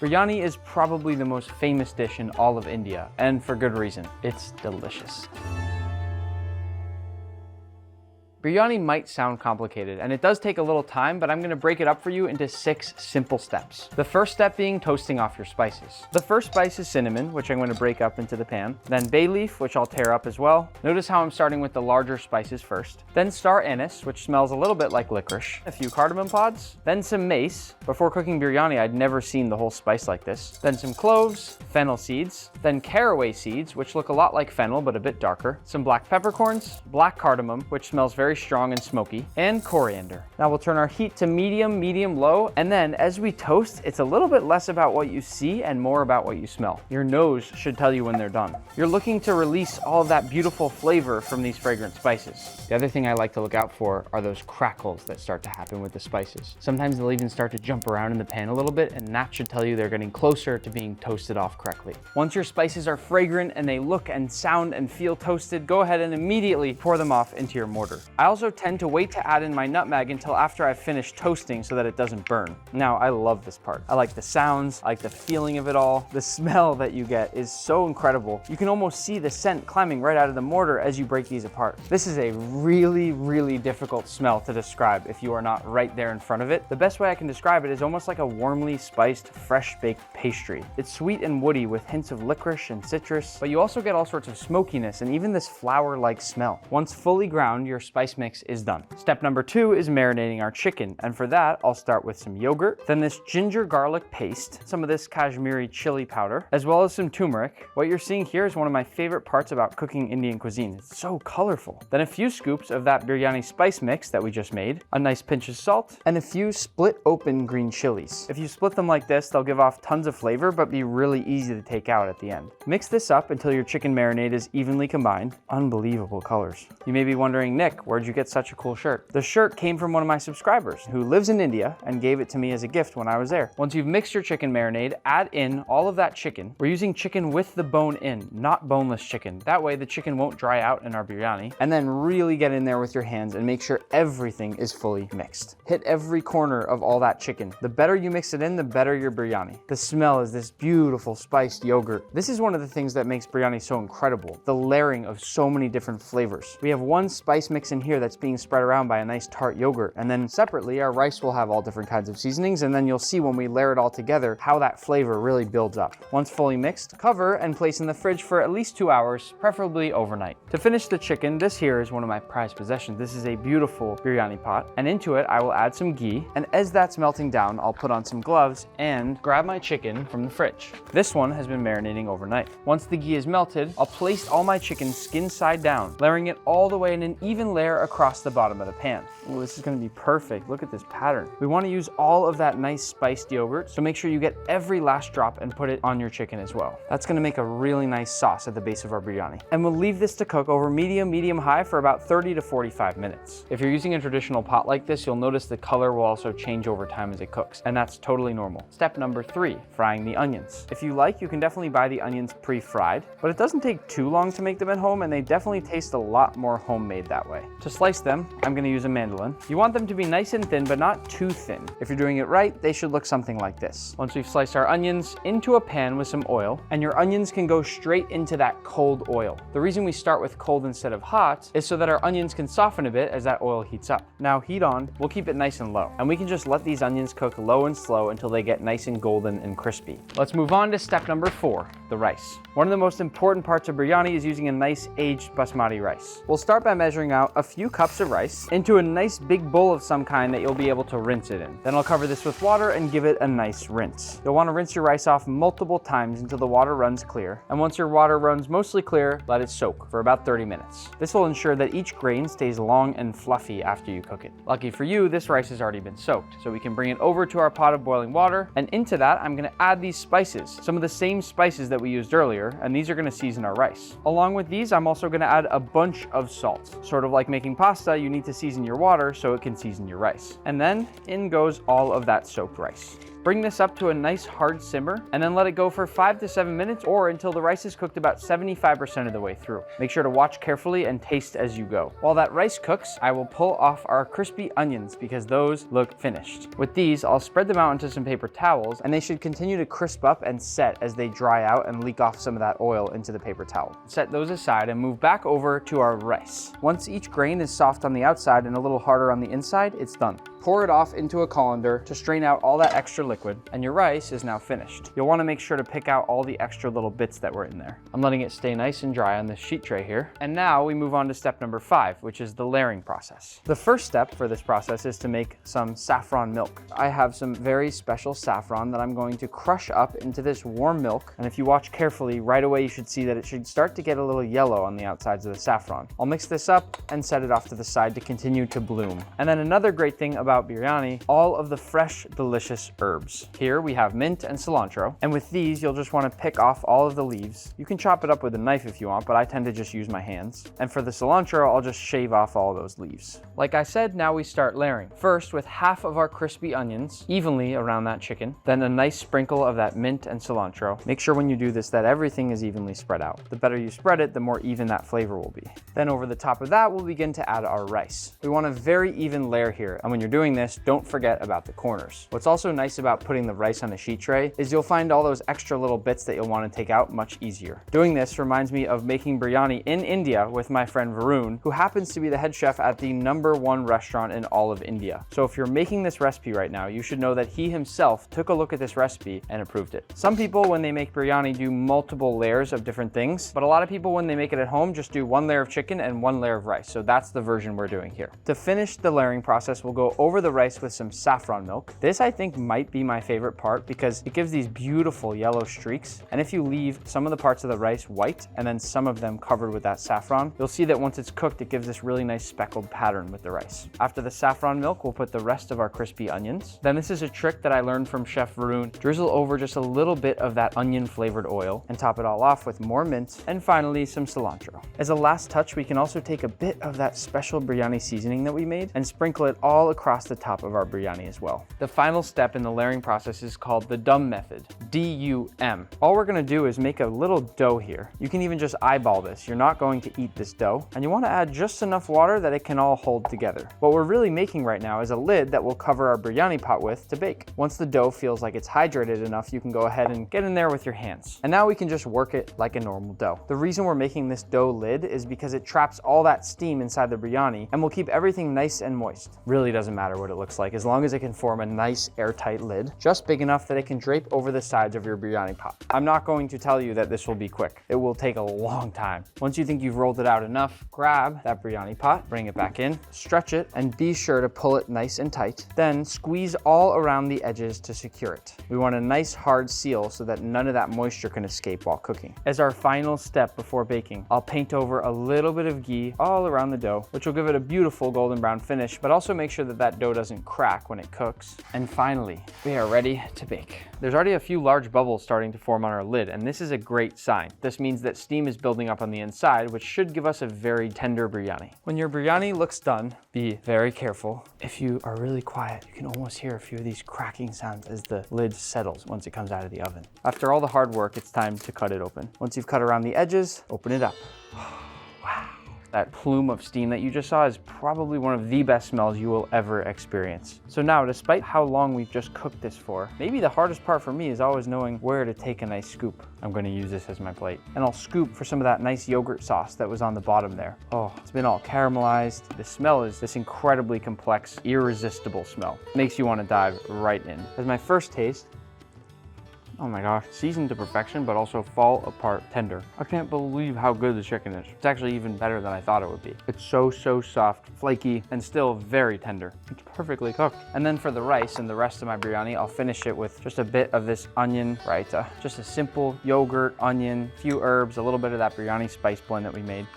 Biryani is probably the most famous dish in all of India, and for good reason. It's delicious. Biryani might sound complicated, and it does take a little time, but I'm gonna break it up for you into 6 simple steps. The first step being toasting off your spices. The first spice is cinnamon, which I'm gonna break up into the pan. Then bay leaf, which I'll tear up as well. Notice how I'm starting with the larger spices first. Then star anise, which smells a little bit like licorice. A few cardamom pods. Then some mace. Before cooking biryani, I'd never seen the whole spice like this. Then some cloves, fennel seeds. Then caraway seeds, which look a lot like fennel, but a bit darker. Some black peppercorns, black cardamom, which smells very strong and smoky, and coriander. Now we'll turn our heat to medium low, and then as we toast, it's a little bit less about what you see and more about what you smell. Your nose should tell you when they're done. You're looking to release all of that beautiful flavor from these fragrant spices. The other thing I like to look out for are those crackles that start to happen with the spices. Sometimes they'll even start to jump around in the pan a little bit, and that should tell you they're getting closer to being toasted off correctly. Once your spices are fragrant and they look and sound and feel toasted, go ahead and immediately pour them off into your mortar. I also tend to wait to add in my nutmeg until after I've finished toasting so that it doesn't burn. Now, I love this part. I like the sounds, I like the feeling of it all. The smell that you get is so incredible. You can almost see the scent climbing right out of the mortar as you break these apart. This is a really difficult smell to describe if you are not right there in front of it. The best way I can describe it is almost like a warmly spiced, fresh baked pastry. It's sweet and woody with hints of licorice and citrus, but you also get all sorts of smokiness and even this flour-like smell. Once fully ground, your spice mix is done. Step number 2 is marinating our chicken, and for that I'll start with some yogurt, then this ginger garlic paste, some of this Kashmiri chili powder, as well as some turmeric. What you're seeing here is one of my favorite parts about cooking Indian cuisine. It's so colorful. Then a few scoops of that biryani spice mix that we just made, a nice pinch of salt, and a few split open green chilies. If you split them like this, they'll give off tons of flavor but be really easy to take out at the end. Mix this up until your chicken marinade is evenly combined. Unbelievable colors. You may be wondering, Nick, where'd you get such a cool shirt? The shirt came from one of my subscribers who lives in India and gave it to me as a gift when I was there. Once you've mixed your chicken marinade, add in all of that chicken. We're using chicken with the bone in, not boneless chicken. That way the chicken won't dry out in our biryani. And then really get in there with your hands and make sure everything is fully mixed. Hit every corner of all that chicken. The better you mix it in, the better your biryani. The smell is this beautiful spiced yogurt. This is one of the things that makes biryani so incredible, the layering of so many different flavors. We have one spice mix in here that's being spread around by a nice tart yogurt, and then separately our rice will have all different kinds of seasonings, and then you'll see when we layer it all together how that flavor really builds up. Once fully mixed, cover and place in the fridge for at least 2 hours, preferably overnight. To finish the chicken, this here is one of my prized possessions. This is a beautiful biryani pot, and into it I will add some ghee, and as that's melting down, I'll put on some gloves and grab my chicken from the fridge. This one has been marinating overnight. Once the ghee is melted, I'll place all my chicken skin side down, layering it all the way in an even layer across the bottom of the pan. Ooh, this is gonna be perfect. Look at this pattern. We wanna use all of that nice spiced yogurt, so make sure you get every last drop and put it on your chicken as well. That's gonna make a really nice sauce at the base of our biryani. And we'll leave this to cook over medium high for about 30 to 45 minutes. If you're using a traditional pot like this, you'll notice the color will also change over time as it cooks, and that's totally normal. Step number 3, frying the onions. If you like, you can definitely buy the onions pre-fried, but it doesn't take too long to make them at home, and they definitely taste a lot more homemade that way. To slice them, I'm gonna use a mandolin. You want them to be nice and thin, but not too thin. If you're doing it right, they should look something like this. Once we've sliced our onions, into a pan with some oil, and your onions can go straight into that cold oil. The reason we start with cold instead of hot is so that our onions can soften a bit as that oil heats up. Now heat on, we'll keep it nice and low, and we can just let these onions cook low and slow until they get nice and golden and crispy. Let's move on to step number 4, the rice. One of the most important parts of biryani is using a nice aged basmati rice. We'll start by measuring out a few cups of rice into a nice big bowl of some kind that you'll be able to rinse it in. Then I'll cover this with water and give it a nice rinse. You'll want to rinse your rice off multiple times until the water runs clear, and once your water runs mostly clear, let it soak for about 30 minutes. This will ensure that each grain stays long and fluffy after you cook it. Lucky for you, this rice has already been soaked, so we can bring it over to our pot of boiling water, and into that I'm going to add these spices, some of the same spices that we used earlier, and these are going to season our rice. Along with these, I'm also going to add a bunch of salt. Sort of like making pasta, you need to season your water so it can season your rice. And then in goes all of that soaked rice. Bring this up to a nice hard simmer and then let it go for 5 to 7 minutes or until the rice is cooked about 75% of the way through. Make sure to watch carefully and taste as you go. While that rice cooks, I will pull off our crispy onions because those look finished. With these, I'll spread them out into some paper towels and they should continue to crisp up and set as they dry out and leak off some of that oil into the paper towel. Set those aside and move back over to our rice. Once each grain is soft on the outside and a little harder on the inside, it's done. Pour it off into a colander to strain out all that extra liquid, and your rice is now finished. You'll want to make sure to pick out all the extra little bits that were in there. I'm letting it stay nice and dry on this sheet tray here. And now we move on to step number 5, which is the layering process. The first step for this process is to make some saffron milk. I have some very special saffron that I'm going to crush up into this warm milk, and if you watch carefully, right away you should see that it should start to get a little yellow on the outsides of the saffron. I'll mix this up and set it off to the side to continue to bloom. And then another great thing about biryani, all of the fresh, delicious herbs. Here we have mint and cilantro, and with these you'll just want to pick off all of the leaves. You can chop it up with a knife if you want, but I tend to just use my hands. And for the cilantro, I'll just shave off all those leaves. Like I said, now we start layering. First with half of our crispy onions evenly around that chicken, then a nice sprinkle of that mint and cilantro. Make sure when you do this that everything is evenly spread out. The better you spread it, the more even that flavor will be. Then over the top of that, we'll begin to add our rice. We want a very even layer here, and when you're doing this, don't forget about the corners. What's also nice about putting the rice on a sheet tray is you'll find all those extra little bits that you'll want to take out much easier. Doing this reminds me of making biryani in India with my friend Varun, who happens to be the head chef at the #1 restaurant in all of India. So if you're making this recipe right now, you should know that he himself took a look at this recipe and approved it. Some people, when they make biryani, do multiple layers of different things, but a lot of people, when they make it at home, just do 1 layer of chicken and 1 layer of rice. So that's the version we're doing here. To finish the layering process, we'll go over the rice with some saffron milk. This I think might be my favorite part because it gives these beautiful yellow streaks. And if you leave some of the parts of the rice white and then some of them covered with that saffron, you'll see that once it's cooked, it gives this really nice speckled pattern with the rice. After the saffron milk, we'll put the rest of our crispy onions. Then this is a trick that I learned from Chef Varun. Drizzle over just a little bit of that onion flavored oil and top it all off with more mint and finally some cilantro. As a last touch, we can also take a bit of that special biryani seasoning that we made and sprinkle it all across the top of our biryani as well. The final step in the layering process is called the dum method, D-U-M. All we're gonna do is make a little dough here. You can even just eyeball this. You're not going to eat this dough, and you wanna add just enough water that it can all hold together. What we're really making right now is a lid that we'll cover our biryani pot with to bake. Once the dough feels like it's hydrated enough, you can go ahead and get in there with your hands. And now we can just work it like a normal dough. The reason we're making this dough lid is because it traps all that steam inside the biryani and will keep everything nice and moist. Really doesn't matter what it looks like, as long as it can form a nice airtight lid, just big enough that it can drape over the sides of your biryani pot. I'm not going to tell you that this will be quick. It will take a long time. Once you think you've rolled it out enough, grab that biryani pot, bring it back in, stretch it, and be sure to pull it nice and tight. Then squeeze all around the edges to secure it. We want a nice hard seal so that none of that moisture can escape while cooking. As our final step before baking, I'll paint over a little bit of ghee all around the dough, which will give it a beautiful golden brown finish, but also make sure that that dough doesn't crack when it cooks. And finally, we are ready to bake. There's already a few large bubbles starting to form on our lid, and this is a great sign. This means that steam is building up on the inside, which should give us a very tender biryani. When your biryani looks done, be very careful. If you are really quiet, you can almost hear a few of these cracking sounds as the lid settles once it comes out of the oven. After all the hard work, it's time to cut it open. Once you've cut around the edges, open it up. Wow. That plume of steam that you just saw is probably one of the best smells you will ever experience. So now, despite how long we've just cooked this for, maybe the hardest part for me is always knowing where to take a nice scoop. I'm going to use this as my plate. And I'll scoop for some of that nice yogurt sauce that was on the bottom there. Oh, it's been all caramelized. The smell is this incredibly complex, irresistible smell. It makes you want to dive right in. As my first taste, oh my gosh, seasoned to perfection, but also fall apart tender. I can't believe how good the chicken is. It's actually even better than I thought it would be. It's so soft, flaky, and still very tender. It's perfectly cooked. And then for the rice and the rest of my biryani, I'll finish it with just a bit of this onion raita. Just a simple yogurt, onion, few herbs, a little bit of that biryani spice blend that we made.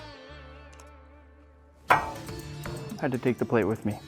I had to take the plate with me.